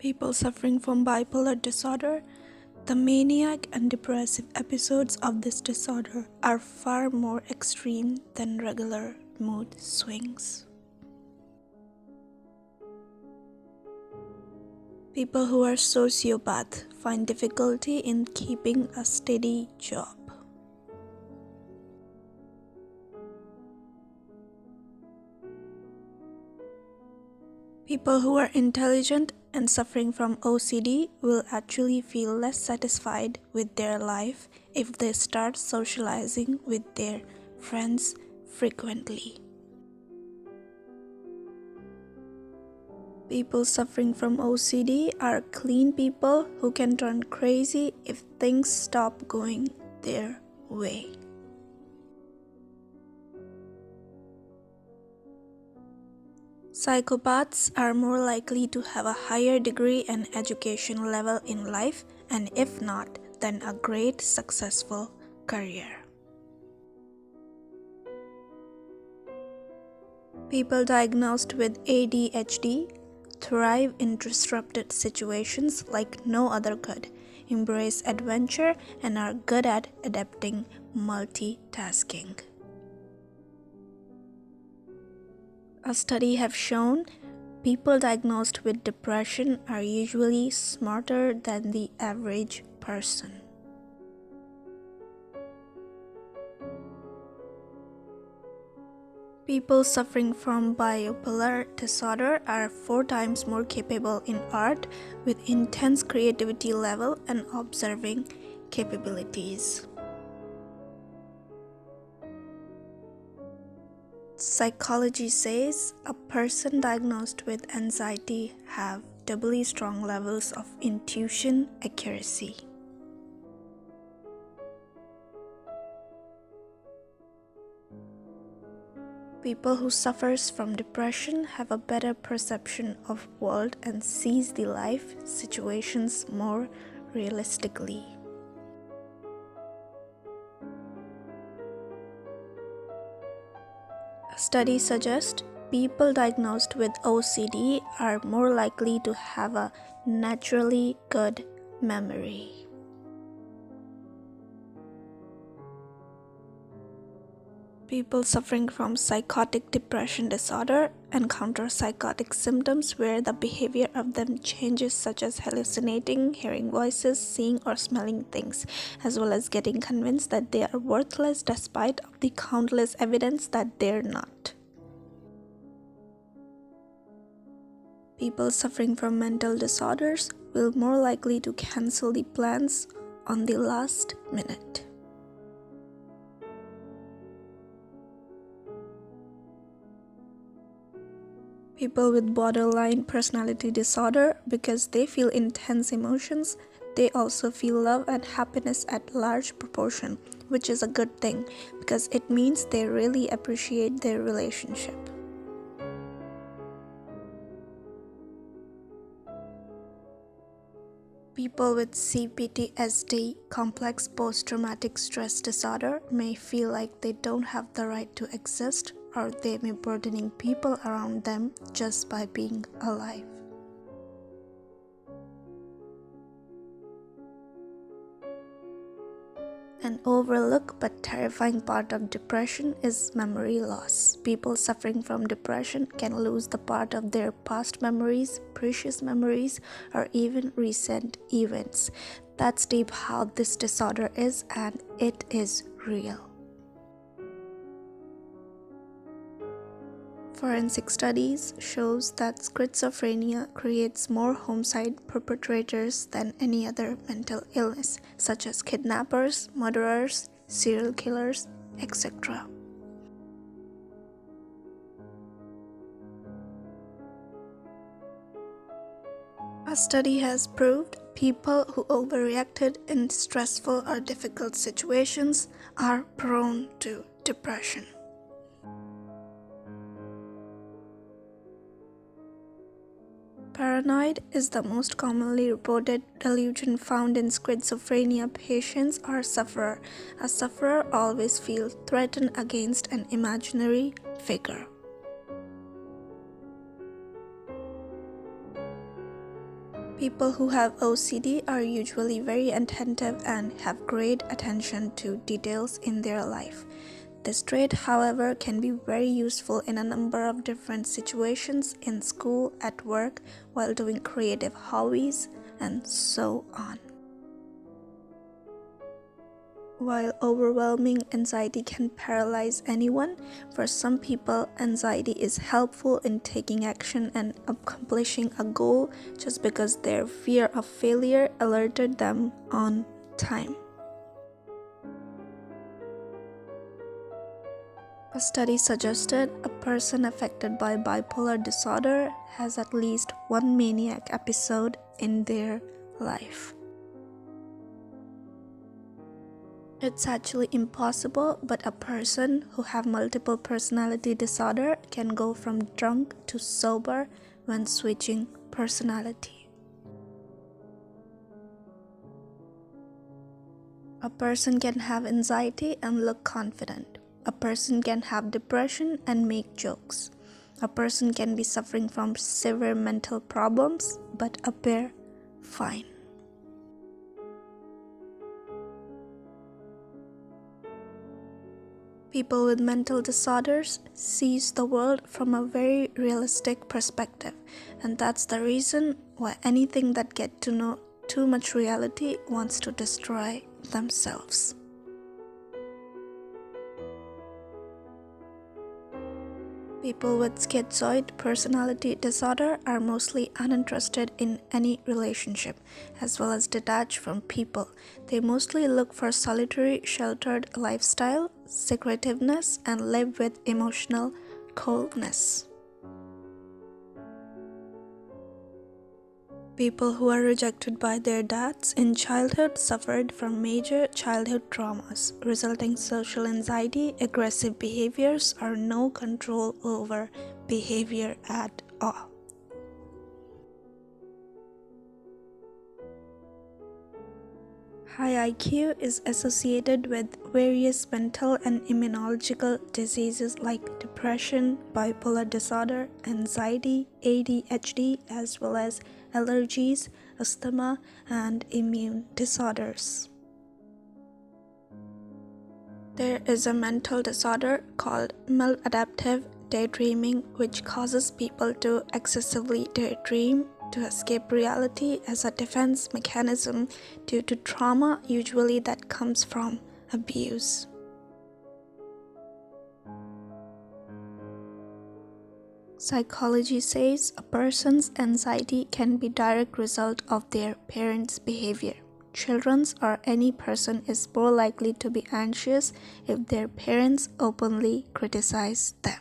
People suffering from bipolar disorder, the maniac and depressive episodes of this disorder are far more extreme than regular mood swings. People who are sociopath find difficulty in keeping a steady job. People who are intelligent and suffering from OCD will actually feel less satisfied with their life if they start socializing with their friends frequently. People suffering from OCD are clean people who can turn crazy if things stop going their way. Psychopaths are more likely to have a higher degree and education level in life, and if not, then a great successful career. People diagnosed with ADHD thrive in disrupted situations like no other could, embrace adventure, and are good at adapting multitasking. A study have shown people diagnosed with depression are usually smarter than the average person. People suffering from bipolar disorder are 4 times more capable in art with intense creativity level and observing capabilities. Psychology says a person diagnosed with anxiety have doubly strong levels of intuition accuracy. People who suffers from depression have a better perception of world and sees the life situations more realistically. A study suggests people diagnosed with OCD are more likely to have a naturally good memory. People suffering from psychotic depression disorder encounter psychotic symptoms where the behavior of them changes, such as hallucinating, hearing voices, seeing or smelling things, as well as getting convinced that they are worthless despite of the countless evidence that they're not. People suffering from mental disorders will more likely to cancel the plans on the last minute. People with borderline personality disorder, because they feel intense emotions, they also feel love and happiness at large proportion, which is a good thing because it means they really appreciate their relationship. People with CPTSD, complex post-traumatic stress disorder, may feel like they don't have the right to exist, or they may be burdening people around them just by being alive. An overlooked but terrifying part of depression is memory loss. People suffering from depression can lose the part of their past memories, precious memories, or even recent events. That's deep how this disorder is, and it is real. Forensic studies shows that schizophrenia creates more homicide perpetrators than any other mental illness, such as kidnappers, murderers, serial killers, etc. A study has proved people who overreacted in stressful or difficult situations are prone to depression. Paranoid is the most commonly reported delusion found in schizophrenia patients or sufferer. A sufferer always feels threatened against an imaginary figure. People who have OCD are usually very attentive and have great attention to details in their life. This trait, however, can be very useful in a number of different situations in school, at work, while doing creative hobbies, and so on. While overwhelming anxiety can paralyze anyone, for some people, anxiety is helpful in taking action and accomplishing a goal just because their fear of failure alerted them on time. A study suggested a person affected by bipolar disorder has at least one maniac episode in their life. It's actually impossible, but a person who have multiple personality disorder can go from drunk to sober when switching personality. A person can have anxiety and look confident. A person can have depression and make jokes. A person can be suffering from severe mental problems but appear fine. People with mental disorders sees the world from a very realistic perspective, and that's the reason why anything that gets to know too much reality wants to destroy themselves. People with schizoid personality disorder are mostly uninterested in any relationship, as well as detached from people. They mostly look for solitary, sheltered lifestyle, secretiveness, and live with emotional coldness. People who are rejected by their dads in childhood suffered from major childhood traumas, resulting social anxiety, aggressive behaviors, or no control over behavior at all. High IQ is associated with various mental and immunological diseases like depression, bipolar disorder, anxiety, ADHD, as well as allergies, asthma, and immune disorders. There is a mental disorder called maladaptive daydreaming, which causes people to excessively daydream to escape reality as a defense mechanism due to trauma, usually that comes from abuse. Psychology says a person's anxiety can be a direct result of their parents' behavior. Children's or any person is more likely to be anxious if their parents openly criticize them.